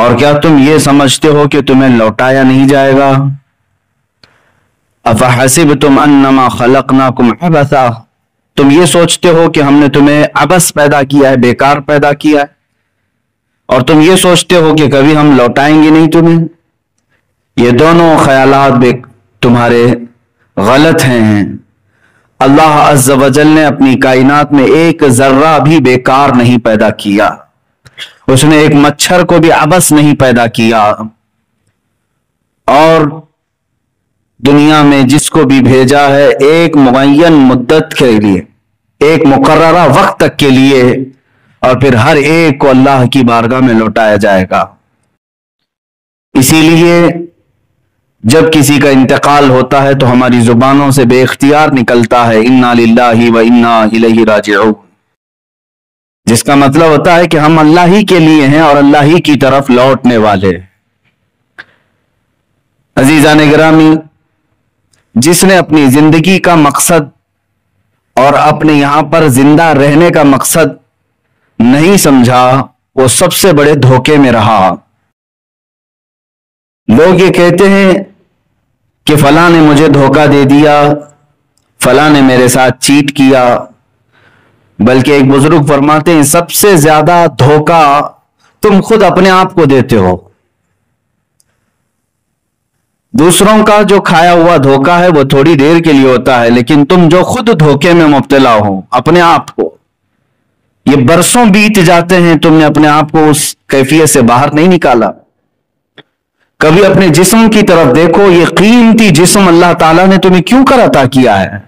اور کیا تم یہ سمجھتے ہو کہ تمہیں لوٹایا نہیں جائے گا؟ افحسبتم انما خلقناکم عبثا، تم یہ سوچتے ہو کہ ہم نے تمہیں عبث پیدا کیا ہے، بیکار پیدا کیا ہے، اور تم یہ سوچتے ہو کہ کبھی ہم لوٹائیں گے نہیں تمہیں؟ یہ دونوں خیالات تمہارے غلط ہیں۔ اللہ عز و جل نے اپنی کائنات میں ایک ذرہ بھی بیکار نہیں پیدا کیا، اس نے ایک مچھر کو بھی عبث نہیں پیدا کیا، اور دنیا میں جس کو بھی بھیجا ہے ایک معین مدت کے لیے، ایک مقررہ وقت تک کے لیے، اور پھر ہر ایک کو اللہ کی بارگاہ میں لوٹایا جائے گا۔ اسی لیے جب کسی کا انتقال ہوتا ہے تو ہماری زبانوں سے بے اختیار نکلتا ہے انا للہ و انا الیہ راجعون، جس کا مطلب ہوتا ہے کہ ہم اللہ ہی کے لیے ہیں اور اللہ ہی کی طرف لوٹنے والے۔ عزیزان گرامی، جس نے اپنی زندگی کا مقصد اور اپنے یہاں پر زندہ رہنے کا مقصد نہیں سمجھا، وہ سب سے بڑے دھوکے میں رہا۔ لوگ یہ کہتے ہیں کہ فلاں نے مجھے دھوکہ دے دیا، فلاں نے میرے ساتھ چیٹ کیا، بلکہ ایک بزرگ فرماتے ہیں سب سے زیادہ دھوکہ تم خود اپنے آپ کو دیتے ہو۔ دوسروں کا جو کھایا ہوا دھوکہ ہے وہ تھوڑی دیر کے لیے ہوتا ہے، لیکن تم جو خود دھوکے میں مبتلا ہو اپنے آپ کو، یہ برسوں بیت جاتے ہیں، تم نے اپنے آپ کو اس کیفیت سے باہر نہیں نکالا۔ کبھی اپنے جسم کی طرف دیکھو، یہ قیمتی جسم اللہ تعالیٰ نے تمہیں کیوں کر عطا کیا ہے؟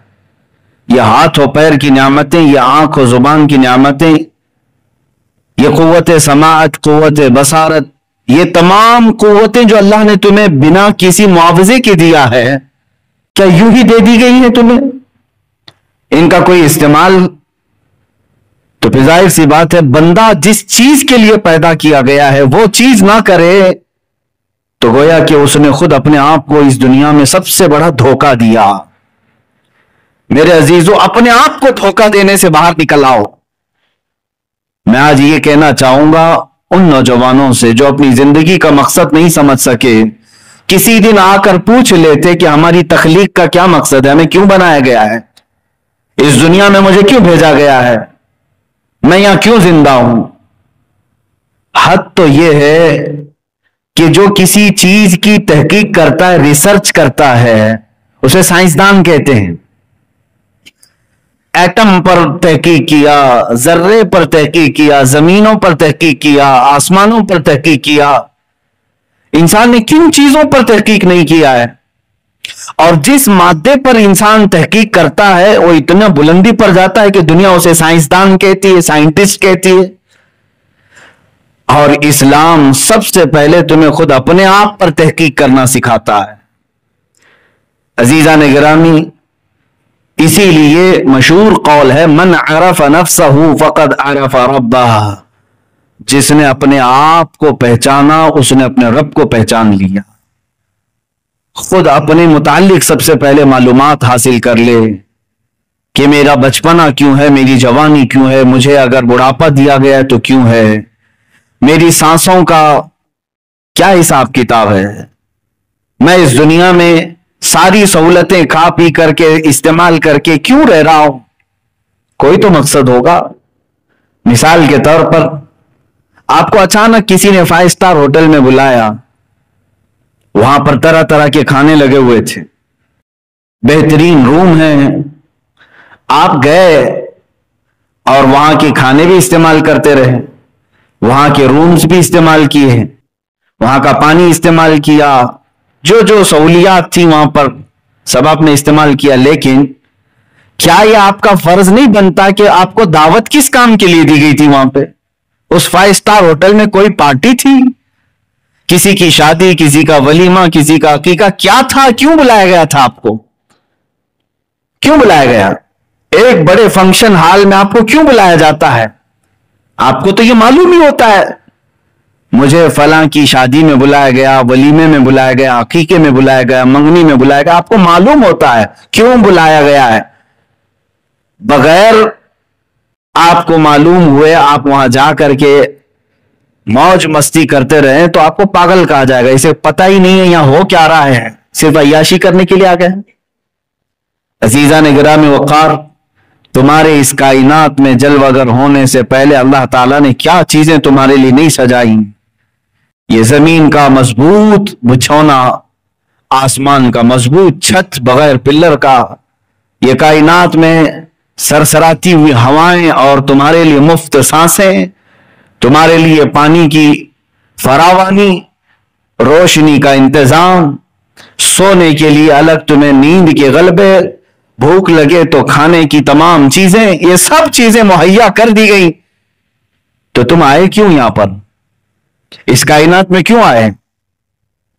یہ ہاتھ و پیر کی نعمتیں، یہ آنکھ و زبان کی نعمتیں، یہ قوت سماعت، قوت بصارت، یہ تمام قوتیں جو اللہ نے تمہیں بنا کسی معاوضے کے دیا ہے، کیا یوں ہی دے دی گئی ہیں تمہیں؟ ان کا کوئی استعمال؟ تو پھر ظاہر سی بات ہے بندہ جس چیز کے لیے پیدا کیا گیا ہے وہ چیز نہ کرے تو گویا کہ اس نے خود اپنے آپ کو اس دنیا میں سب سے بڑا دھوکہ دیا۔ میرے عزیزو، اپنے آپ کو دھوکہ دینے سے باہر نکل آؤ۔ میں آج یہ کہنا چاہوں گا ان نوجوانوں سے جو اپنی زندگی کا مقصد نہیں سمجھ سکے، کسی دن آ کر پوچھ لیتے کہ ہماری تخلیق کا کیا مقصد ہے، ہمیں کیوں بنایا گیا ہے، اس دنیا میں مجھے کیوں بھیجا گیا ہے، میں یہاں کیوں زندہ ہوں۔ حد تو یہ ہے کہ جو کسی چیز کی تحقیق کرتا ہے، ریسرچ کرتا ہے، اسے سائنسدان کہتے ہیں۔ ایٹم پر تحقیق کیا، ذرے پر تحقیق کیا، زمینوں پر تحقیق کیا، آسمانوں پر تحقیق کیا، انسان نے کن چیزوں پر تحقیق نہیں کیا ہے؟ اور جس مادے پر انسان تحقیق کرتا ہے وہ اتنا بلندی پر جاتا ہے کہ دنیا اسے سائنسدان کہتی ہے، سائنٹسٹ کہتی ہے۔ اور اسلام سب سے پہلے تمہیں خود اپنے آپ پر تحقیق کرنا سکھاتا ہے۔ عزیزان گرامی، اسی لیے مشہور قول ہے من عرف نفسہ فقد عرف ربہ، جس نے اپنے آپ کو پہچانا اس نے اپنے رب کو پہچان لیا۔ خود اپنے متعلق سب سے پہلے معلومات حاصل کر لے کہ میرا بچپنا کیوں ہے، میری جوانی کیوں ہے، مجھے اگر بڑھاپا دیا گیا ہے تو کیوں ہے، میری سانسوں کا کیا حساب کتاب ہے، میں اس دنیا میں ساری سہولتیں کھا پی کر کے استعمال کر کے کیوں رہ رہا ہوں؟ کوئی تو مقصد ہوگا۔ مثال کے طور پر آپ کو اچانک کسی نے 5 اسٹار ہوٹل میں بلایا، وہاں پر طرح طرح کے کھانے لگے ہوئے تھے، بہترین روم ہیں، آپ گئے اور وہاں کے کھانے بھی استعمال کرتے رہے، وہاں کے رومز بھی استعمال کیے ہیں، وہاں کا پانی استعمال کیا، جو جو سہولیات تھی وہاں پر سب آپ نے استعمال کیا، لیکن کیا یہ آپ کا فرض نہیں بنتا کہ آپ کو دعوت کس کام کے لیے دی گئی تھی؟ وہاں پہ اس 5 اسٹار ہوٹل میں کوئی پارٹی تھی، کسی کی شادی، کسی کا ولیمہ، کسی کا عقیقہ، کیا تھا؟ کیوں بلایا گیا تھا آپ کو؟ کیوں بلایا گیا؟ ایک بڑے فنکشن ہال میں آپ کو کیوں بلایا جاتا ہے؟ آپ کو تو یہ معلوم ہی ہوتا ہے مجھے فلاں کی شادی میں بلایا گیا، ولیمے میں بلایا گیا، عقیقے میں بلایا گیا، منگنی میں بلایا گیا، آپ کو معلوم ہوتا ہے کیوں بلایا گیا ہے۔ بغیر آپ کو معلوم ہوئے آپ وہاں جا کر کے موج مستی کرتے رہیں تو آپ کو پاگل کہا جائے گا. اسے پتہ ہی نہیں ہے یہاں ہو کیا رہا ہے, صرف عیاشی کرنے کے لیے آ گئے. عزیزان گرامی وقار, تمہارے اس کائنات میں جلوہ گر ہونے سے پہلے اللہ تعالیٰ نے کیا چیزیں تمہارے لیے نہیں سجائی. یہ زمین کا مضبوط بچھونا, آسمان کا مضبوط چھت بغیر پلر کا, یہ کائنات میں سرسراتی ہوئی ہوائیں اور تمہارے لیے مفت سانسیں, تمہارے لیے پانی کی فراوانی, روشنی کا انتظام, سونے کے لیے الگ تمہیں نیند کے غلبے, بھوک لگے تو کھانے کی تمام چیزیں, یہ سب چیزیں مہیا کر دی گئی. تو تم آئے کیوں یہاں پر, اس کائنات میں کیوں آئے,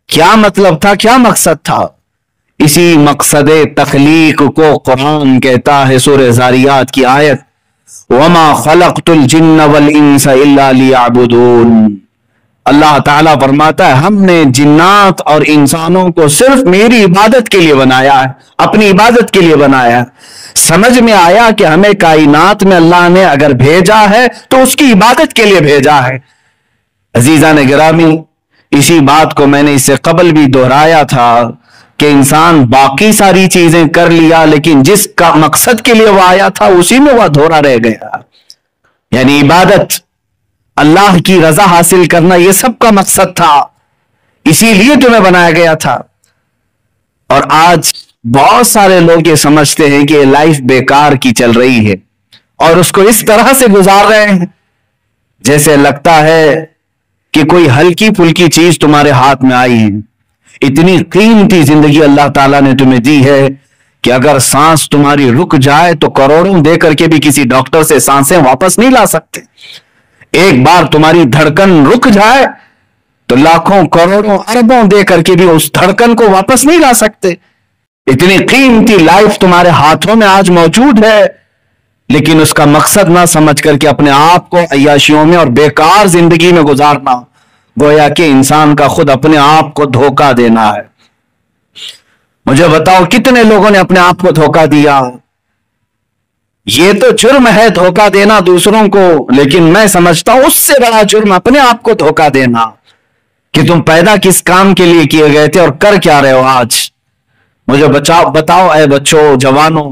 کیا مطلب تھا, کیا مقصد تھا؟ اسی مقصد تخلیق کو قرآن کہتا ہے سورہ زاریات کی آیت, وَمَا خَلَقْتُ الْجِنَّ وَالْإِنسَ إِلَّا لِيَعْبُدُونَ. اللہ تعالیٰ فرماتا ہے ہم نے جنات اور انسانوں کو صرف میری عبادت کے لیے بنایا ہے, اپنی عبادت کے لیے بنایا ہے. سمجھ میں آیا کہ ہمیں کائنات میں اللہ نے اگر بھیجا ہے تو اس کی عبادت کے لیے بھیجا ہے. عزیزان گرامی, اسی بات کو میں نے اس سے قبل بھی دہرایا تھا کہ انسان باقی ساری چیزیں کر لیا لیکن جس کا مقصد کے لیے وہ آیا تھا اسی میں وہ ادھورا رہ گیا. یعنی عبادت, اللہ کی رضا حاصل کرنا, یہ سب کا مقصد تھا, اسی لیے تمہیں بنایا گیا تھا. اور آج بہت سارے لوگ یہ سمجھتے ہیں کہ یہ لائف بیکار کی چل رہی ہے اور اس کو اس طرح سے گزار رہے ہیں جیسے لگتا ہے کہ کوئی ہلکی پھلکی چیز تمہارے ہاتھ میں آئی ہے. اتنی قیمتی زندگی اللہ تعالیٰ نے تمہیں دی ہے کہ اگر سانس تمہاری رک جائے تو کروڑوں دے کر کے بھی کسی ڈاکٹر سے سانسیں واپس نہیں لا سکتے. ایک بار تمہاری دھڑکن رک جائے تو لاکھوں کروڑوں اربوں دے کر کے بھی اس دھڑکن کو واپس نہیں لا سکتے. اتنی قیمتی لائف تمہارے ہاتھوں میں آج موجود ہے, لیکن اس کا مقصد نہ سمجھ کر کے اپنے آپ کو عیاشیوں میں اور بیکار زندگی میں گزارنا, گویا کہ انسان کا خود اپنے آپ کو دھوکہ دینا ہے. مجھے بتاؤ کتنے لوگوں نے اپنے آپ کو دھوکہ دیا. یہ تو جرم ہے دھوکہ دینا دوسروں کو, لیکن میں سمجھتا ہوں اس سے بڑا جرم اپنے آپ کو دھوکہ دینا کہ تم پیدا کس کام کے لیے کیے گئے تھے اور کر کیا رہے ہو آج. مجھے بتاؤ اے بچوں, جوانوں,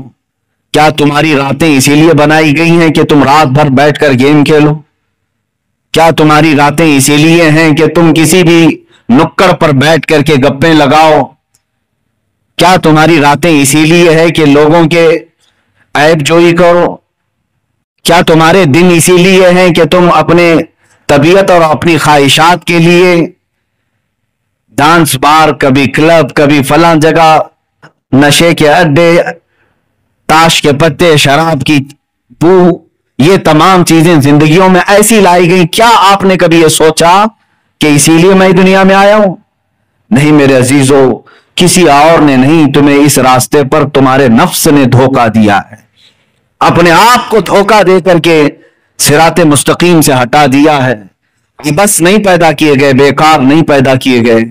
کیا تمہاری راتیں اسی لیے بنائی گئی ہیں کہ تم رات بھر بیٹھ کر گیم کھیلو؟ کیا تمہاری راتیں اسی لیے ہیں کہ تم کسی بھی نکڑ پر بیٹھ کر کے گپیں لگاؤ؟ کیا تمہاری راتیں اسی لیے ہے کہ لوگوں کے عیب جوئی کرو؟ کیا تمہارے دن اسی لیے ہیں کہ تم اپنے طبیعت اور اپنی خواہشات کے لیے ڈانس بار, کبھی کلب, کبھی فلاں جگہ, نشے کے اڈے, تاش کے پتے, شراب کی بو, یہ تمام چیزیں زندگیوں میں ایسی لائی گئی؟ کیا آپ نے کبھی یہ سوچا کہ اسی لیے میں دنیا میں آیا ہوں؟ نہیں میرے عزیزو, کسی اور نے نہیں, تمہیں اس راستے پر تمہارے نفس نے دھوکہ دیا ہے, اپنے آپ کو دھوکہ دے کر کے صراط مستقیم سے ہٹا دیا ہے. بس نہیں پیدا کیے گئے, بیکار نہیں پیدا کیے گئے.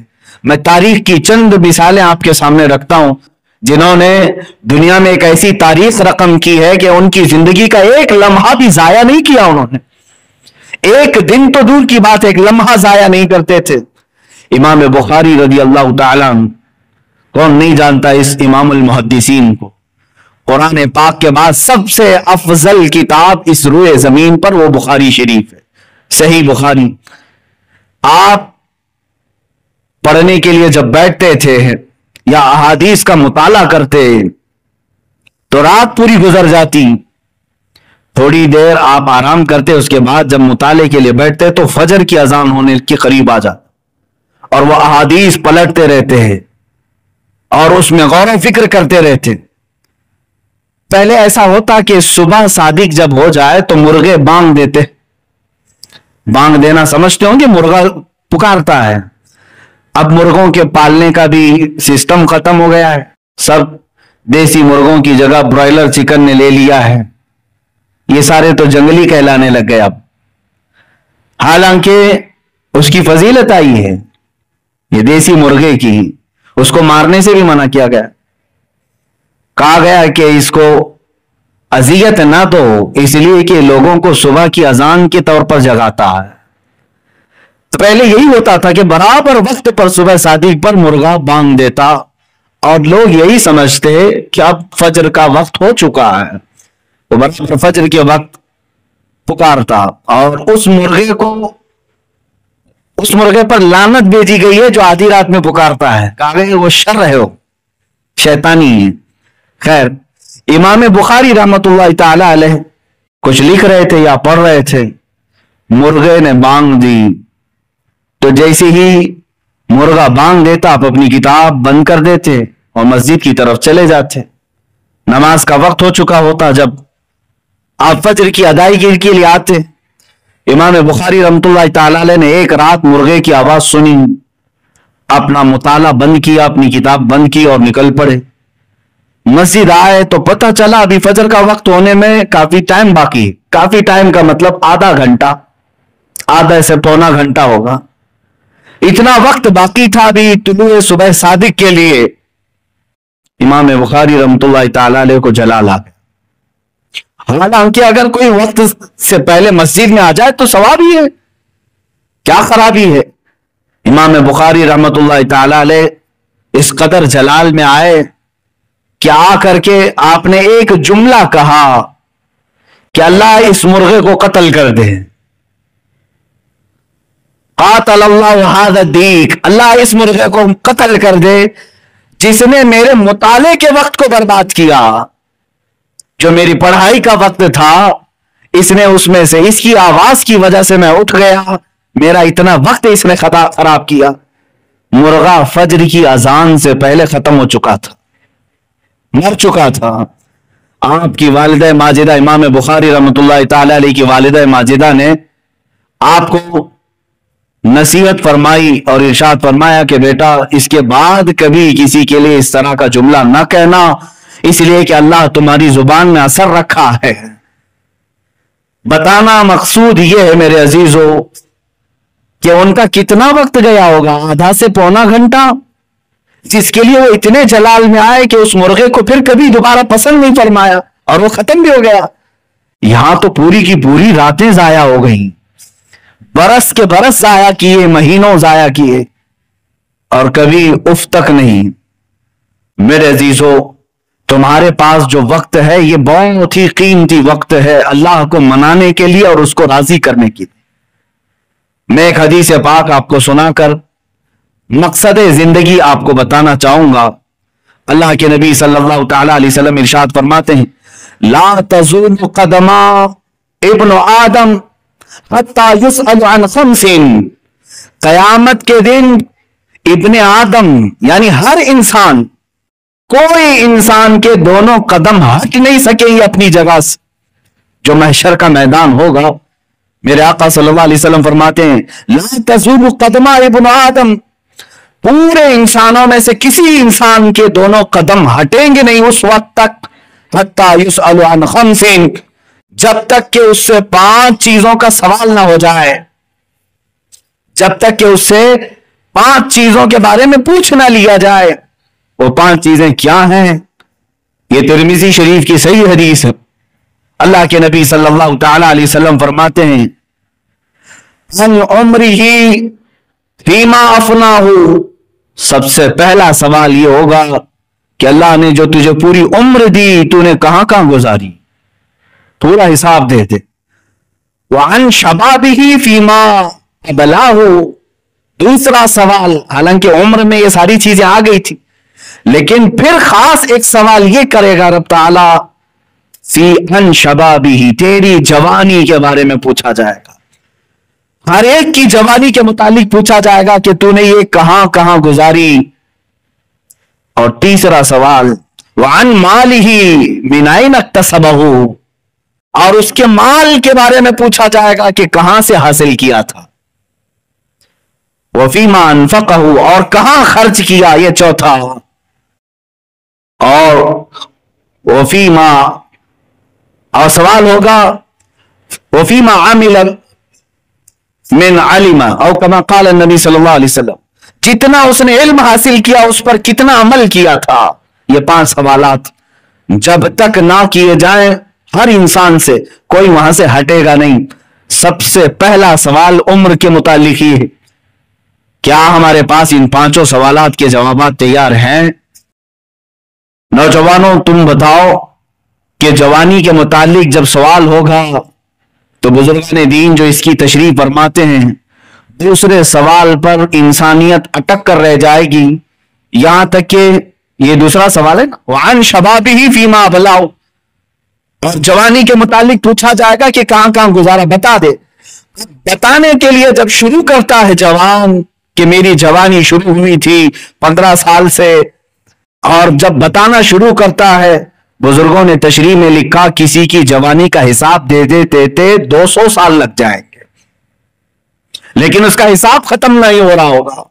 میں تاریخ کی چند مثالیں آپ کے سامنے رکھتا ہوں جنہوں نے دنیا میں ایک ایسی تاریخ رقم کی ہے کہ ان کی زندگی کا ایک لمحہ بھی ضائع نہیں کیا انہوں نے. ایک دن تو دور کی بات, ایک لمحہ ضائع نہیں کرتے تھے. امام بخاری رضی اللہ تعالیٰ عنہ, کون نہیں جانتا اس امام المحدثین کو؟ قرآن پاک کے بعد سب سے افضل کتاب اس روئے زمین پر وہ بخاری شریف ہے, صحیح بخاری. آپ پڑھنے کے لیے جب بیٹھتے تھے یا احادیث کا مطالعہ کرتے تو رات پوری گزر جاتی, تھوڑی دیر آپ آرام کرتے, اس کے بعد جب مطالعے کے لیے بیٹھتے تو فجر کی اذان ہونے کے قریب آ جاتا اور وہ احادیث پلٹتے رہتے ہیں اور اس میں غور و فکر کرتے رہتے. پہلے ایسا ہوتا کہ صبح صادق جب ہو جائے تو مرغے بانگ دیتے. بانگ دینا سمجھتے ہوں کہ مرغا پکارتا ہے. اب مرغوں کے پالنے کا بھی سسٹم ختم ہو گیا ہے, سب دیسی مرغوں کی جگہ برائلر چکن نے لے لیا ہے. یہ سارے تو جنگلی کہلانے لگ گئے اب, حالانکہ اس کی فضیلت آئی ہے یہ دیسی مرغے کی, اس کو مارنے سے بھی منع کیا گیا. کہا گیا کہ اس کو اذیت نہ دو, اس لیے کہ لوگوں کو صبح کی اذان کے طور پر جگاتا ہے. تو پہلے یہی ہوتا تھا کہ برابر وقت پر صبح صادق پر مرغا بانگ دیتا اور لوگ یہی سمجھتے کہ اب فجر کا وقت ہو چکا ہے، تو برابر فجر کے وقت پکارتا اور اس مرغے پر لعنت بھیجی گئی ہے جو آدھی رات میں پکارتا ہے، کہا گیا کہ وہ شر ہے، وہ شیطانی ہے۔ خیر، امام بخاری رحمت اللہ تعالی علیہ کچھ لکھ رہے تھے یا پڑھ رہے تھے، مرغے نے بانگ دی تو جیسے ہی مرغا بانگ دیتا آپ اپنی کتاب بند کر دیتے اور مسجد کی طرف چلے جاتے۔ نماز کا وقت ہو چکا ہوتا جب آپ فجر کی ادائیگی کے لیے آتے۔ امام بخاری رحمت اللہ تعالی علیہ نے ایک رات مرغے کی آواز سنی، اپنا مطالعہ بند کیا، اپنی کتاب بند کی اور نکل پڑے۔ مسجد آئے تو پتہ چلا ابھی فجر کا وقت ہونے میں کافی ٹائم باقی ہے۔ کافی ٹائم کا مطلب آدھا گھنٹہ، آدھا سے پونا گھنٹہ ہوگا، اتنا وقت باقی تھا ابھی طلوع صبح صادق کے لیے۔ امام بخاری رحمت اللہ تعالی علیہ کو جلال آ گیا، حالانکہ اگر کوئی وقت سے پہلے مسجد میں آ جائے تو ثواب ہی ہے، کیا خرابی ہے۔ امام بخاری رحمت اللہ تعالی علیہ اس قدر جلال میں آئے کہ آ کر کے آپ نے ایک جملہ کہا کہ اللہ اس مرغے کو قتل کر دے، قاتل اللہ ھذا الدیک، اللہ اس مرغے کو قتل کر دے جس نے میرے مطالعے کے وقت کو برباد کیا، جو میری پڑھائی کا وقت تھا اس نے اس میں سے، اس کی آواز کی وجہ سے میں اٹھ گیا، میرا اتنا وقت اس نے خراب کیا۔ مرغا فجر کی اذان سے پہلے ختم ہو چکا تھا، مر چکا تھا۔ آپ کی والدہ ماجدہ امام بخاری رحمت اللہ تعالی علیہ کی والدہ ماجدہ نے آپ کو نصیحت فرمائی اور ارشاد فرمایا کہ بیٹا اس کے بعد کبھی کسی کے لیے اس طرح کا جملہ نہ کہنا، اس لیے کہ اللہ تمہاری زبان میں اثر رکھا ہے۔ بتانا مقصود یہ ہے میرے عزیزو کہ ان کا کتنا وقت گیا ہوگا، آدھا سے پونا گھنٹہ، جس کے لیے وہ اتنے جلال میں آئے کہ اس مرغے کو پھر کبھی دوبارہ پسند نہیں فرمایا اور وہ ختم بھی ہو گیا۔ یہاں تو پوری کی پوری راتیں ضائع ہو گئیں، برس کے برس ضائع کیے، مہینوں ضائع کیے اور کبھی اف تک نہیں۔ میرے عزیزو تمہارے پاس جو وقت ہے یہ بہت ہی قیمتی وقت ہے اللہ کو منانے کے لیے اور اس کو راضی کرنے کے لیے۔ میں ایک حدیث پاک آپ کو سنا کر مقصد زندگی آپ کو بتانا چاہوں گا۔ اللہ کے نبی صلی اللہ تعالی علیہ وسلم ارشاد فرماتے ہیں، لا تزول قدم ابن آدم حتی یسأل عن خمس، قیامت کے دن ابن آدم یعنی ہر انسان، کوئی انسان کے دونوں قدم ہٹ نہیں سکے گی اپنی جگہ سے۔ جو محشر کا میدان ہوگا، میرے آقا صلی اللہ علیہ وسلم فرماتے ہیں، لا تزول قدم ابن آدم، پورے انسانوں میں سے کسی انسان کے دونوں قدم ہٹیں گے نہیں اس وقت تک، حتی یسأل عن خمس، جب تک کہ اس سے 5 چیزوں کا سوال نہ ہو جائے، جب تک کہ اس سے 5 چیزوں کے بارے میں پوچھ نہ لیا جائے۔ وہ 5 چیزیں کیا ہیں؟ یہ ترمذی شریف کی صحیح حدیث ہے۔ اللہ کے نبی صلی اللہ تعالی علیہ وسلم فرماتے ہیں، ان عمرہ فیما افناہ، سب سے پہلا سوال یہ ہوگا کہ اللہ نے جو تجھے پوری عمر دی تو نے کہاں کہاں گزاری، پورا حساب دے دے۔ وعن شبابہ فیما ابلاہ، دوسرا سوال، حالانکہ عمر میں یہ ساری چیزیں آ گئی تھی لیکن پھر خاص ایک سوال یہ کرے گا رب تعالی، فی ان شبابہ، تیری جوانی کے بارے میں پوچھا جائے گا، ہر ایک کی جوانی کے متعلق پوچھا جائے گا کہ تو نے یہ کہاں کہاں گزاری۔ اور تیسرا سوال، وعن مالہ من این اکتسبہ، اور اس کے مال کے بارے میں پوچھا جائے گا کہ کہاں سے حاصل کیا تھا۔ وفیما انفقہ، اور کہاں خرچ کیا، یہ چوتھا۔ اور وفیما، اور سوال ہوگا وفیما عمل من علم، او کما قال النبی صلی اللہ علیہ وسلم، جتنا اس نے علم حاصل کیا اس پر کتنا عمل کیا تھا۔ یہ 5 سوالات جب تک نہ کیے جائیں ہر انسان سے کوئی وہاں سے ہٹے گا نہیں۔ سب سے پہلا سوال عمر کے متعلق ہی ہے کیا ہمارے پاس ان 5 سوالات کے جوابات تیار ہیں؟ نوجوانوں تم بتاؤ کہ جوانی کے متعلق جب سوال ہوگا تو بزرگان دین جو اس کی تشریح فرماتے ہیں دوسرے سوال پر انسانیت اٹک کر رہ جائے گی، یہاں تک کہ یہ دوسرا سوال ہے نا وعن شبابہ فیما ابلاؤ، اور جوانی کے متعلق پوچھا جائے گا کہ کہاں کہاں گزارا، بتا دے۔ بتانے کے لیے جب شروع کرتا ہے جوان کہ میری جوانی شروع ہوئی تھی 15 سال سے، اور جب بتانا شروع کرتا ہے بزرگوں نے تشریح میں لکھا کسی کی جوانی کا حساب دے دیتے 200 سال لگ جائیں گے، لیکن اس کا حساب ختم نہیں ہو رہا ہوگا،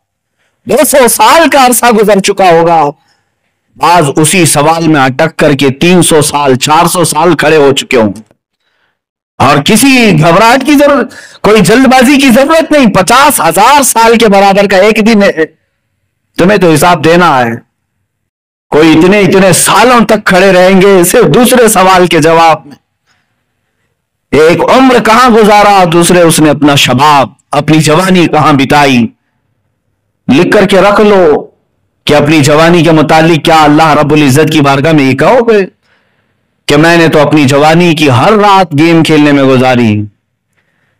200 سال کا عرصہ گزر چکا ہوگا، بعض اسی سوال میں اٹک کر کے 300 سال 400 سال کھڑے ہو چکے ہوں، اور کسی گھبراہٹ کی ضرورت، کوئی جلد بازی کی ضرورت نہیں، 50,000 سال کے برابر کا ایک دن ہے، تمہیں تو حساب دینا ہے۔ کوئی اتنے سالوں تک کھڑے رہیں گے صرف دوسرے سوال کے جواب میں، ایک عمر کہاں گزارا، دوسرے اس نے اپنا شباب اپنی جوانی کہاں بتائی۔ لکھ کر کے رکھ لو کہ اپنی جوانی کے متعلق کیا اللہ رب العزت کی بارگاہ میں یہ کہو گے کہ میں نے تو اپنی جوانی کی ہر رات گیم کھیلنے میں گزاری،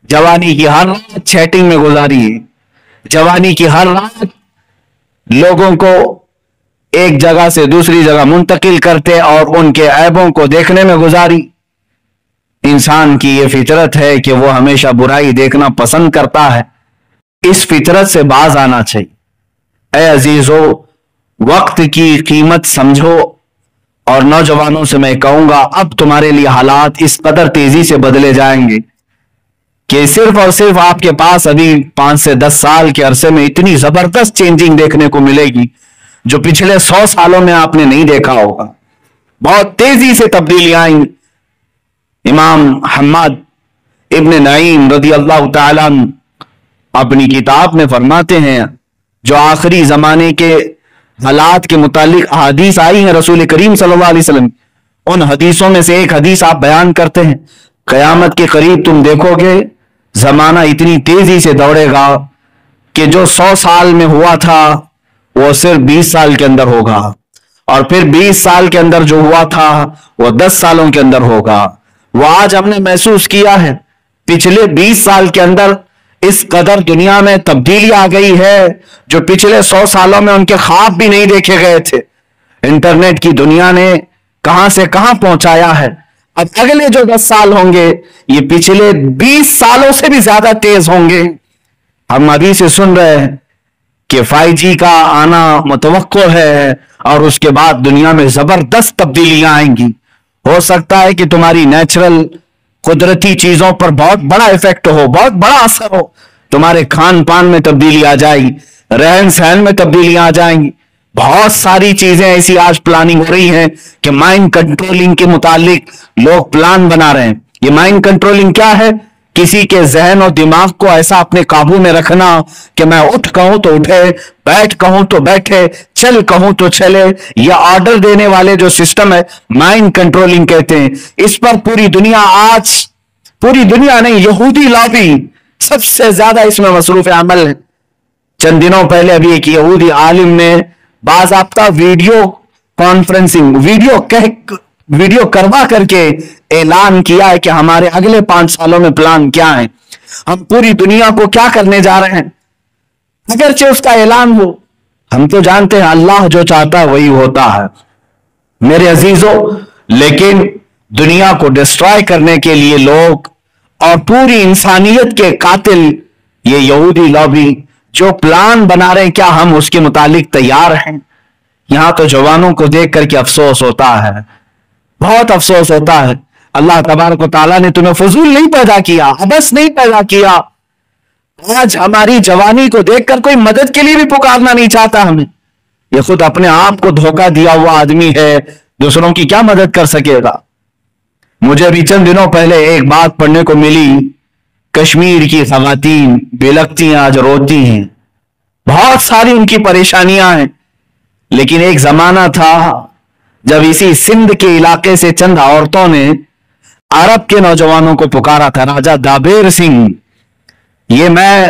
جوانی کی ہر رات چیٹنگ میں گزاری، جوانی کی ہر رات لوگوں کو ایک جگہ سے دوسری جگہ منتقل کرتے اور ان کے عیبوں کو دیکھنے میں گزاری۔ انسان کی یہ فطرت ہے کہ وہ ہمیشہ برائی دیکھنا پسند کرتا ہے، اس فطرت سے باز آنا چاہیے۔ اے عزیزو، وقت کی قیمت سمجھو، اور نوجوانوں سے میں کہوں گا اب تمہارے لیے حالات اس قدر تیزی سے بدلے جائیں گے کہ صرف اور صرف آپ کے پاس ابھی 5 سے 10 سال کے عرصے میں اتنی زبردست چینجنگ دیکھنے کو ملے گی جو پچھلے 100 سالوں میں آپ نے نہیں دیکھا ہوگا، بہت تیزی سے تبدیلیاں آئیں گی۔ امام حماد ابن نعیم رضی اللہ تعالیٰ عنہ اپنی کتاب میں فرماتے ہیں جو آخری زمانے کے حالات کے متعلق حدیث آئی ہیں رسول کریم صلی اللہ علیہ وسلم، ان حدیثوں میں سے ایک حدیث آپ بیان کرتے ہیں قیامت کے قریب تم دیکھو گے زمانہ اتنی تیزی سے دوڑے گا کہ جو 100 سال میں ہوا تھا وہ صرف 20 سال کے اندر ہوگا، اور پھر 20 سال کے اندر جو ہوا تھا وہ 10 سالوں کے اندر ہوگا۔ وہ آج ہم نے محسوس کیا ہے پچھلے 20 سال کے اندر اس قدر دنیا میں تبدیلی آ گئی ہے جو پچھلے 100 سالوں میں ان کے خواب بھی نہیں دیکھے گئے تھے۔ انٹرنیٹ کی دنیا نے کہاں سے کہاں پہنچایا ہے، اب اگلے جو 10 سال ہوں گے یہ پچھلے 20 سالوں سے بھی زیادہ تیز ہوں گے۔ ہم ابھی سے سن رہے ہیں کہ 5G کا آنا متوقع ہے اور اس کے بعد دنیا میں زبردست تبدیلیاں آئیں گی۔ ہو سکتا ہے کہ تمہاری نیچرل قدرتی چیزوں پر بہت بڑا ایفیکٹ ہو، بہت بڑا اثر ہو، تمہارے کھان پان میں تبدیلی آ جائے گی، رہن سہن میں تبدیلیاں آ جائیں گی، بہت ساری چیزیں ایسی آج پلاننگ ہو رہی ہیں کہ مائنڈ کنٹرولنگ کے متعلق لوگ پلان بنا رہے ہیں۔ یہ مائنڈ کنٹرولنگ کیا ہے؟ کسی کے ذہن اور دماغ کو ایسا اپنے قابو میں رکھنا کہ میں اٹھ کہوں تو اٹھے، بیٹھ کہوں تو بیٹھے، چل کہوں تو چلے، یہ آرڈر دینے والے جو سسٹم ہے مائنڈ کنٹرولنگ کہتے ہیں۔ اس پر پوری دنیا آج، پوری دنیا نہیں، یہودی لابی سب سے زیادہ اس میں مصروف عمل ہے۔ چند دنوں پہلے ابھی ایک یہودی عالم نے باضابطہ ویڈیو کانفرنسنگ ویڈیو کروا کر کے اعلان کیا ہے کہ ہمارے اگلے 5 سالوں میں پلان کیا ہے، ہم پوری دنیا کو کیا کرنے جا رہے ہیں۔ اگرچہ اس کا اعلان ہو، ہم تو جانتے ہیں اللہ جو چاہتا ہے وہی ہوتا ہے میرے عزیزوں، لیکن دنیا کو ڈسٹرائے کرنے کے لیے لوگ اور پوری انسانیت کے قاتل یہ یہودی لابی جو پلان بنا رہے ہیں، کیا ہم اس کے متعلق تیار ہیں؟ یہاں تو جوانوں کو دیکھ کر کے افسوس ہوتا ہے، بہت افسوس ہوتا ہے۔ اللہ تبارک و تعالیٰ نے تمہیں فضول نہیں پیدا کیا، عبث نہیں پیدا کیا۔ آج ہماری جوانی کو دیکھ کر کوئی مدد کے لیے بھی پکارنا نہیں چاہتا ہمیں، یہ خود اپنے آپ کو دھوکہ دیا ہوا آدمی ہے، دوسروں کی کیا مدد کر سکے گا؟ مجھے بھی چند دنوں پہلے ایک بات پڑھنے کو ملی، کشمیر کی خواتین بے لگتی ہیں، آج روتی ہیں، بہت ساری ان کی پریشانیاں ہیں، لیکن ایک زمانہ تھا جب اسی سندھ کے علاقے سے چند عورتوں نے عرب کے نوجوانوں کو پکارا تھا، راجہ دابیر سنگھ، یہ میں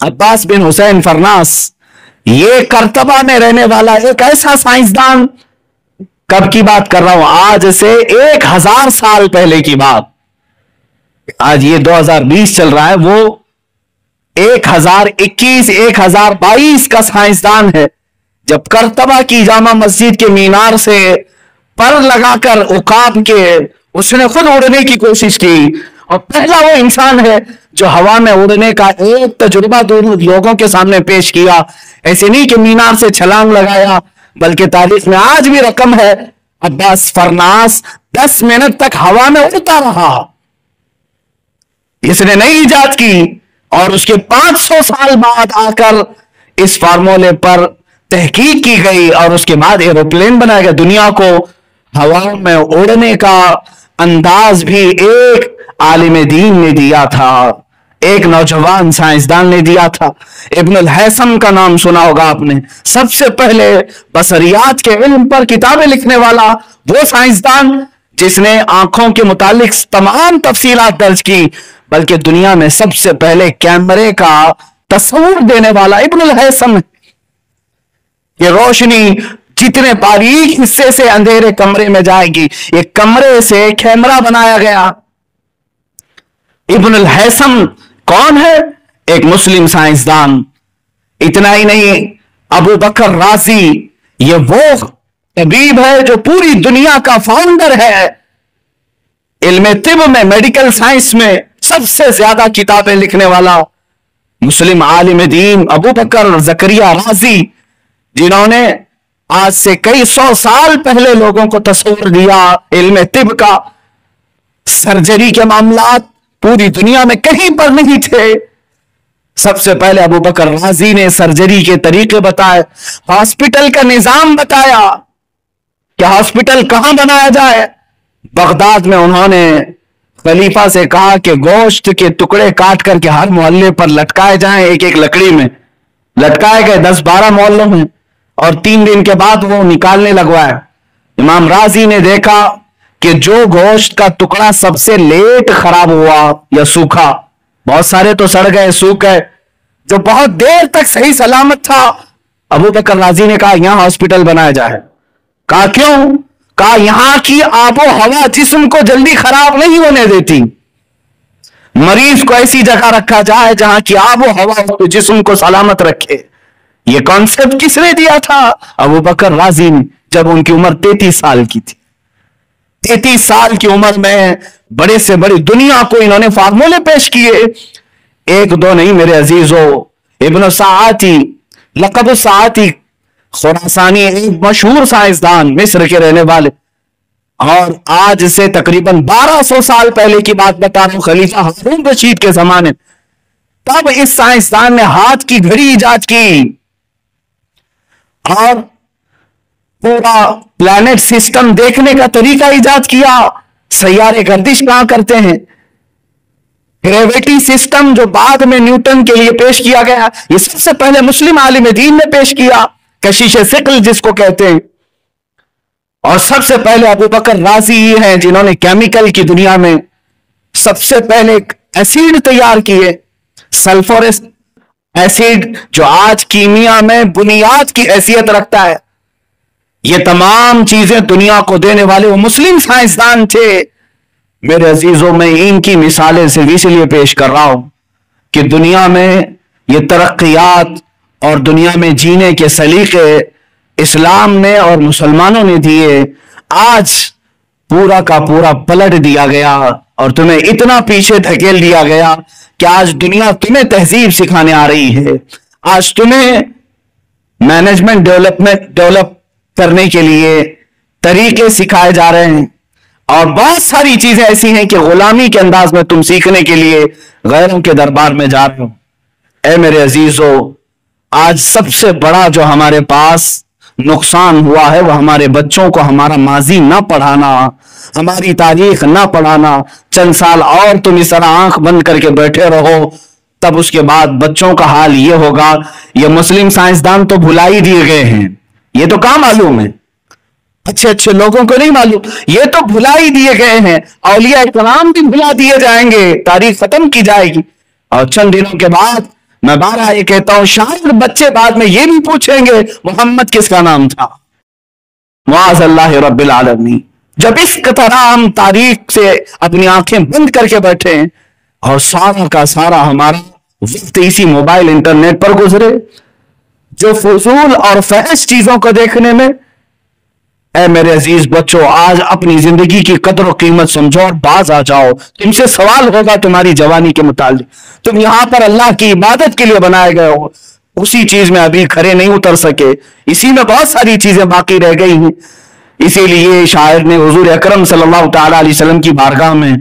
عباس بن حسین فرناس، یہ کرتبہ میں رہنے والا ایک ایسا سائنسدان، کب کی بات کر رہا ہوں؟ آج سے 1000 سال پہلے کی بات، آج یہ 2020 چل رہا ہے، وہ 1021 1022 کا سائنسدان ہے، جب کرتبہ کی جامع مسجد کے مینار سے پر لگا کر عقاب کے اس نے خود اڑنے کی کوشش کی، اور پہلا وہ انسان ہے جو ہوا میں اڑنے کا ایک تجربہ دونوں لوگوں کے سامنے پیش کیا۔ ایسے نہیں کہ مینار سے چھلانگ لگایا، بلکہ تاریخ میں آج بھی رقم ہے، عباس فرناس 10 منٹ تک ہوا میں اڑتا رہا۔ اس نے نئی ایجاد کی، اور اس کے 500 سال بعد آ کر اس فارمولے پر تحقیق کی گئی، اور اس کے بعد ایروپلین بنایا گیا۔ دنیا کو ہوا میں اڑنے کا انداز بھی ایک عالم دین نے دیا تھا، ایک نوجوان سائنسدان نے دیا تھا۔ ابن الہیثم کا نام سنا ہوگا آپ نے، سب سے پہلے بصریات کے علم پر کتابیں لکھنے والا وہ سائنسدان جس نے آنکھوں کے متعلق تمام تفصیلات درج کی، بلکہ دنیا میں سب سے پہلے کیمرے کا تصور دینے والا ابن الہیثم ہے۔ یہ روشنی جتنے باریک حصے سے اندھیرے کمرے میں جائے گی، ایک کمرے سے کیمرہ بنایا گیا۔ ابن الہیثم کون ہے؟ ایک مسلم سائنسدان۔ اتنا ہی نہیں، ابو بکر رازی یہ وہ طبیب ہے جو پوری دنیا کا فاؤنڈر ہے، علم طب میں، میڈیکل سائنس میں سب سے زیادہ کتابیں لکھنے والا مسلم عالم دین ابو بکر زکریا رازی، جنہوں نے آج سے کئی 100 سال پہلے لوگوں کو تصور دیا علم طب کا۔ سرجری کے معاملات پوری دنیا میں کہیں پر نہیں تھے، سب سے پہلے ابو بکر رازی نے سرجری کے طریقے بتائے، ہاسپٹل کا نظام بتایا کہ ہاسپٹل کہاں بنایا جائے۔ بغداد میں انہوں نے خلیفہ سے کہا کہ گوشت کے ٹکڑے کاٹ کر کے ہر محلے پر لٹکائے جائیں، ایک ایک لکڑی میں لٹکائے گئے 10-12 محلوں میں، اور 3 دن کے بعد وہ نکالنے لگوائے۔ امام رازی نے دیکھا کہ جو گوشت کا ٹکڑا سب سے لیٹ خراب ہوا یا سوکھا، بہت سارے تو سڑ گئے، سوکھ گئے، جو بہت دیر تک صحیح سلامت تھا، ابو بکر رازی نے کہا یہاں ہاسپٹل بنایا جائے۔ کہا کیوں؟ کہا یہاں کی آب و ہوا جسم کو جلدی خراب نہیں ہونے دیتی، مریض کو ایسی جگہ رکھا جائے جہاں کی آب و ہوا جسم کو سلامت رکھے۔ یہ کانسیپٹ کس نے دیا تھا؟ ابو بکر رازی نے، جب ان کی عمر 33 سال کی تھی۔ 33 سال کی عمر میں بڑے سے بڑی دنیا کو انہوں نے فارمولے پیش کیے، ایک دو نہیں میرے عزیزو۔ ابن ساعتی، لقب ساعتی، خراسانی، ایک مشہور سائنسدان، مصر کے رہنے والے، اور آج سے تقریباً 1200 سال پہلے کی بات بتا رہا ہوں، خلیفہ ہارون رشید کے زمانے، تب اس سائنسدان نے ہاتھ کی گھڑی ایجاد کی، اور پورا پلانٹ سسٹم دیکھنے کا طریقہ ایجاد کیا، سیارے گردش کہاں کرتے ہیں، گریویٹی سسٹم جو بعد میں نیوٹن کے لیے پیش کیا گیا، یہ سب سے پہلے مسلم عالم دین نے پیش کیا، کشش ثقل جس کو کہتے ہیں۔ اور سب سے پہلے ابو بکر رازی یہ ہیں جنہوں نے کیمیکل کی دنیا میں سب سے پہلے ایسیڈ تیار کیے، سلفورس ایسیڈ، جو آج کیمیا میں بنیاد کی حیثیت رکھتا ہے۔ یہ تمام چیزیں دنیا کو دینے والے وہ مسلم سائنسدان تھے۔ میرے عزیزوں، میں ان کی مثالیں صرف اس لیے پیش کر رہا ہوں کہ دنیا میں یہ ترقیات اور دنیا میں جینے کے سلیقے اسلام نے اور مسلمانوں نے دیے، آج پورا کا پورا پلٹ دیا گیا اور تمہیں اتنا پیچھے دھکیل دیا گیا کہ آج دنیا تمہیں تہذیب سکھانے آ رہی ہے، آج تمہیں مینجمنٹ ڈیولپ کرنے کے لیے طریقے سکھائے جا رہے ہیں، اور بہت ساری چیزیں ایسی ہیں کہ غلامی کے انداز میں تم سیکھنے کے لیے غیروں کے دربار میں جا رہے ہو۔ اے میرے عزیزو، آج سب سے بڑا جو ہمارے پاس نقصان ہوا ہے وہ ہمارے بچوں کو ہمارا ماضی نہ پڑھانا، ہماری تاریخ نہ پڑھانا۔ چند سال اور تم اس طرح آنکھ بند کر کے بیٹھے رہو، تب اس کے بعد بچوں کا حال یہ ہوگا، یہ مسلم سائنسدان تو بھلا ہی دیے گئے ہیں، یہ تو کہاں معلوم ہے، اچھے اچھے لوگوں کو نہیں معلوم، یہ تو بھلا ہی دیے گئے ہیں، اولیاء کرام بھی بھلا دیے جائیں گے، تاریخ ختم کی جائے گی، اور چند دنوں کے بعد میں بارہ یہ کہتا ہوں، شاید بچے بعد میں یہ بھی پوچھیں گے محمد کس کا نام تھا؟ معاذ اللہ رب العالمین۔ جب اس طرح ہم تاریخ سے اپنی آنکھیں بند کر کے بیٹھے ہیں اور سارا کا سارا ہمارا وقت اسی موبائل انٹرنیٹ پر گزرے، جو فضول اور فحش چیزوں کو دیکھنے میں، اے میرے عزیز بچوں، آج اپنی زندگی کی قدر و قیمت سمجھو اور باز آ جاؤ۔ تم سے سوال ہوگا تمہاری جوانی کے متعلق، تم یہاں پر اللہ کی عبادت کے لیے بنائے گئے ہو، اسی چیز میں ابھی کھڑے نہیں اتر سکے، اسی میں بہت ساری چیزیں باقی رہ گئی ہیں۔ اسی لیے شاعر نے حضور اکرم صلی اللہ تعالی علیہ وسلم کی بارگاہ میں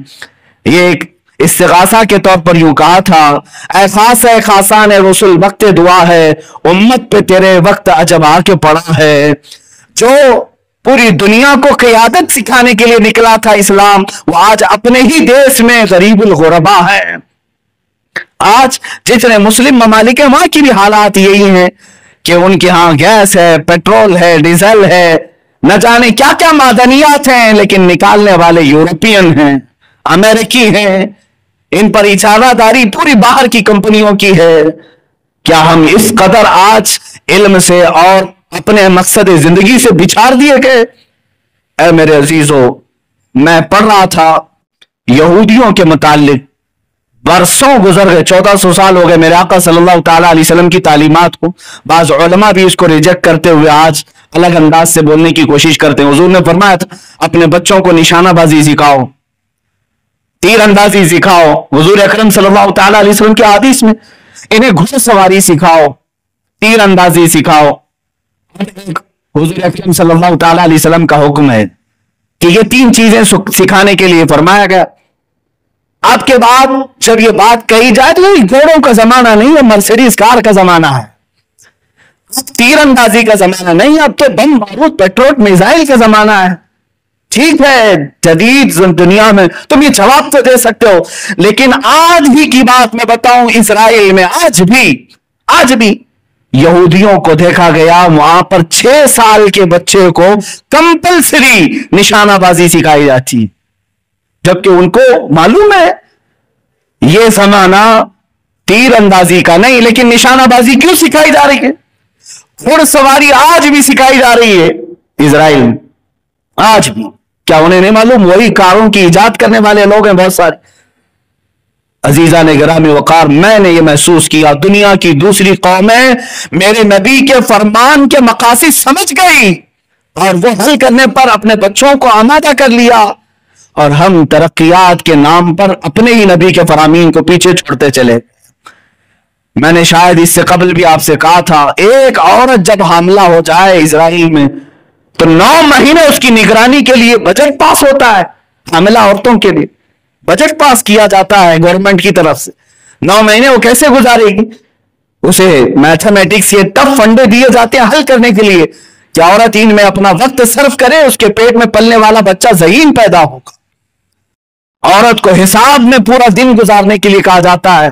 یہ ایک استغاثہ کے طور پر یوں کہا تھا، اے خاص ہے خاصان رسول وقت دعا ہے، امت پہ تیرے وقت عجب آ کے پڑا ہے۔ جو پوری دنیا کو قیادت سکھانے کے لیے نکلا تھا اسلام، وہ آج اپنے ہی دیش میں غریب الغربا ہے۔ آج جتنے مسلم ممالک ہیں وہاں کی بھی حالات یہی ہیں کہ ان کے ہاں گیس ہے، پیٹرول ہے، ڈیزل ہے، نہ جانے کیا کیا معدنیات ہیں، لیکن نکالنے والے یورپین ہیں، امریکی ہیں، ان پر اجارہ داری پوری باہر کی کمپنیوں کی ہے۔ کیا ہم اس قدر آج علم سے اور اپنے مقصد زندگی سے بچھاڑ دیے گئے؟ اے میرے عزیزو، میں پڑھ رہا تھا یہودیوں کے متعلق، برسوں گزر گئے، 1400 سال ہو گئے میرے آقا صلی اللہ تعالی علیہ وسلم کی تعلیمات کو۔ بعض علماء بھی اس کو ریجیکٹ کرتے ہوئے آج الگ انداز سے بولنے کی کوشش کرتے ہیں۔ حضور نے فرمایا تھا اپنے بچوں کو نشانہ بازی سکھاؤ، تیر اندازی سکھاؤ۔ حضور اکرم صلی اللہ تعالی علیہ وسلم کی حدیث میں انہیں گھڑ سواری سکھاؤ، تیر اندازی سکھاؤ۔ حضور اکرم صلی اللہ تعالی علیہ وسلم کا حکم ہے کہ یہ تین چیزیں سکھانے کے لیے فرمایا گیا۔ آپ کے بعد جب یہ بات کہی جائے تو یہ گھوڑوں کا زمانہ نہیں ہے، مرسیڈیز کار کا زمانہ ہے، تیر اندازی کا زمانہ نہیں، اب تو بم بارود پیٹرول میزائل کا زمانہ ہے۔ ٹھیک ہے، جدید دنیا میں تم یہ جواب تو دے سکتے ہو، لیکن آج بھی کی بات میں بتاؤں، اسرائیل میں آج بھی یہودیوں کو دیکھا گیا وہاں پر 6 سال کے بچے کو کمپلسری نشانہ بازی سکھائی جاتی، جبکہ ان کو معلوم ہے یہ زمانہ تیر اندازی کا نہیں، لیکن نشانہ بازی کیوں سکھائی جا رہی ہے؟ گھڑ سواری آج بھی سکھائی جا رہی ہے اسرائیل میں، آج بھی۔ کیا انہیں نہیں معلوم وہی کاروں کی ایجاد کرنے والے لوگ ہیں بہت سارے؟ عزیزان گرامی وقار، میں نے یہ محسوس کیا دنیا کی دوسری قومیں میرے نبی کے فرمان کے مقاصد سمجھ گئی اور وہ حل کرنے پر اپنے بچوں کو آمادہ کر لیا، اور ہم ترقیات کے نام پر اپنے ہی نبی کے فرامین کو پیچھے چھوڑتے چلے۔ میں نے شاید اس سے قبل بھی آپ سے کہا تھا، ایک عورت جب حاملہ ہو جائے اسرائیل میں تو 9 مہینے اس کی نگرانی کے لیے بجٹ پاس ہوتا ہے، حاملہ عورتوں کے لیے بجٹ پاس کیا جاتا ہے گورنمنٹ کی طرف سے۔ 9 مہینے وہ کیسے گزارے گی؟ اسے میتھمیٹکس یہ ٹف فنڈے دیے جاتے ہیں حل کرنے کے لیے کہ عورت ان میں اپنا وقت صرف کرے، اس کے پیٹ میں پلنے والا بچہ ذہین پیدا ہوگا۔ عورت کو حساب میں پورا دن گزارنے کے لیے کہا جاتا ہے،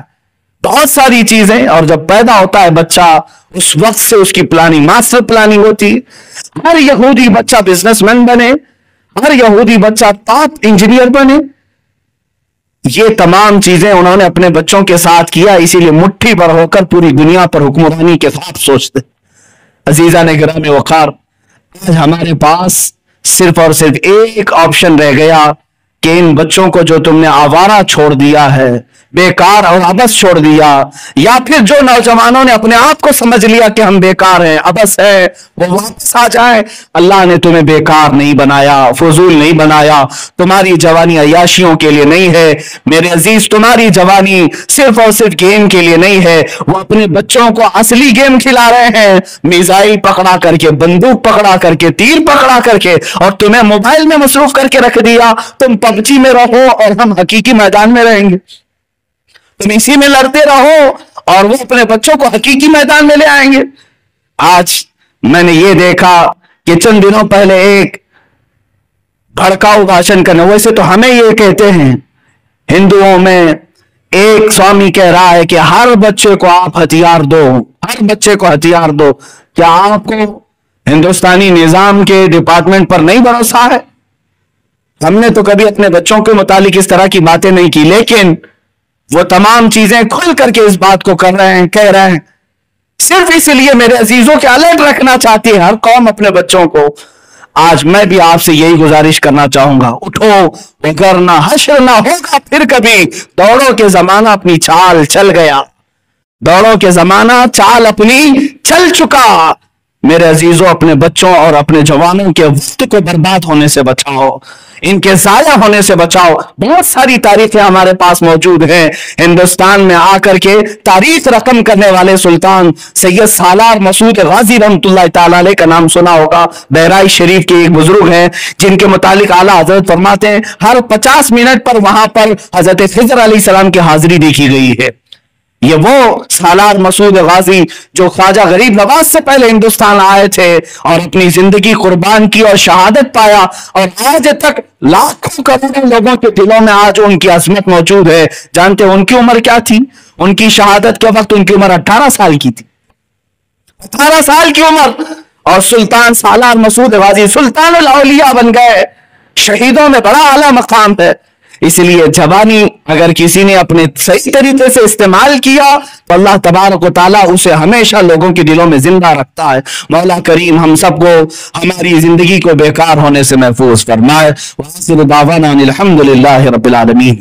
بہت ساری چیزیں، اور جب پیدا ہوتا ہے بچہ اس وقت سے اس کی پلاننگ، ماسٹر پلاننگ ہوتی۔ ہر یہودی بچہ بزنس مین بنے، ہر یہودی بچہ ٹاپ انجینئر بنے، یہ تمام چیزیں انہوں نے اپنے بچوں کے ساتھ کیا، اسی لیے مٹھی پر ہو کر پوری دنیا پر حکمرانی کے خواب سوچتے۔ عزیزان گرامی وقار، آج ہمارے پاس صرف اور صرف ایک آپشن رہ گیا کہ ان بچوں کو جو تم نے آوارہ چھوڑ دیا ہے، بیکار اور عبث چھوڑ دیا، یا پھر جو نوجوانوں نے اپنے آپ کو سمجھ لیا کہ ہم بیکار ہیں، عبث ہے، وہ واپس آ جائیں۔ اللہ نے تمہیں بیکار نہیں بنایا، فضول نہیں بنایا، تمہاری جوانی عیاشیوں کے لیے نہیں ہے میرے عزیز، تمہاری جوانی صرف اور صرف گیم کے لیے نہیں ہے۔ وہ اپنے بچوں کو اصلی گیم کھلا رہے ہیں، میزائل پکڑا کر کے، بندوق پکڑا کر کے، تیر پکڑا کر کے، اور تمہیں موبائل میں مصروف کر کے رکھ دیا۔ تم پب جی میں رہو اور ہم حقیقی میدان میں رہیں گے، تم اسی میں لڑتے رہو اور وہ اپنے بچوں کو حقیقی میدان میں لے آئیں گے۔ آج میں نے یہ دیکھا کہ چند دنوں پہلے ایک بھڑکاؤ بھاشن کرنا، ویسے تو ہمیں یہ کہتے ہیں ہندوؤں میں، ایک سوامی کہہ رہا ہے کہ ہر بچے کو آپ ہتھیار دو، ہر بچے کو ہتھیار دو۔ کیا آپ کو ہندوستانی نظام کے ڈپارٹمنٹ پر نہیں بھروسہ ہے؟ ہم نے تو کبھی اپنے بچوں کے متعلق اس طرح کی باتیں نہیں کی، لیکن وہ تمام چیزیں کھل کر کے اس بات کو کر رہے ہیں، کہہ رہے ہیں۔ صرف اس لیے میرے عزیزوں کے الرٹ رکھنا چاہتی ہے ہر قوم اپنے بچوں کو۔ آج میں بھی آپ سے یہی گزارش کرنا چاہوں گا، اٹھو، وگرنہ حشر نہ ہوگا پھر کبھی، دوڑو کے زمانہ اپنی چال چل گیا، دوڑو کے زمانہ چال اپنی چل چکا۔ میرے عزیزوں، اپنے بچوں اور اپنے جوانوں کے وقت کو برباد ہونے سے بچاؤ، ان کے ضائع ہونے سے بچاؤ۔ بہت ساری تاریخیں ہمارے پاس موجود ہیں۔ ہندوستان میں آ کر کے تاریخ رقم کرنے والے سلطان سید سالار مسعود غازی رحمۃ اللہ تعالیٰ علیہ کا نام سنا ہوگا۔ بہرائچ شریف کے ایک بزرگ ہیں جن کے متعلق اعلیٰ حضرت فرماتے ہیں ہر 50 منٹ پر وہاں پر حضرت خضر علیہ السلام کی حاضری دیکھی گئی ہے۔ یہ وہ سالار مسعود غازی جو خواجہ غریب نواز سے پہلے ہندوستان آئے تھے اور اپنی زندگی قربان کی اور شہادت پایا، اور آج تک لاکھوں کروڑوں لوگوں کے دلوں میں آج ان کی عظمت موجود ہے۔ جانتے ہیں ان کی عمر کیا تھی؟ ان کی شہادت کے وقت ان کی عمر 18 سال کی تھی، 18 سال کی عمر، اور سلطان سالار مسعود غازی سلطان الاولیاء بن گئے۔ شہیدوں میں بڑا اعلیٰ مقام ہے۔ اس لیے جوانی اگر کسی نے اپنے صحیح طریقے سے استعمال کیا تو اللہ تبارک و تعالیٰ اسے ہمیشہ لوگوں کے دلوں میں زندہ رکھتا ہے۔ مولا کریم ہم سب کو ہماری زندگی کو بیکار ہونے سے محفوظ فرمائے۔ وآخر دعوانا الحمد للہ رب العالمین۔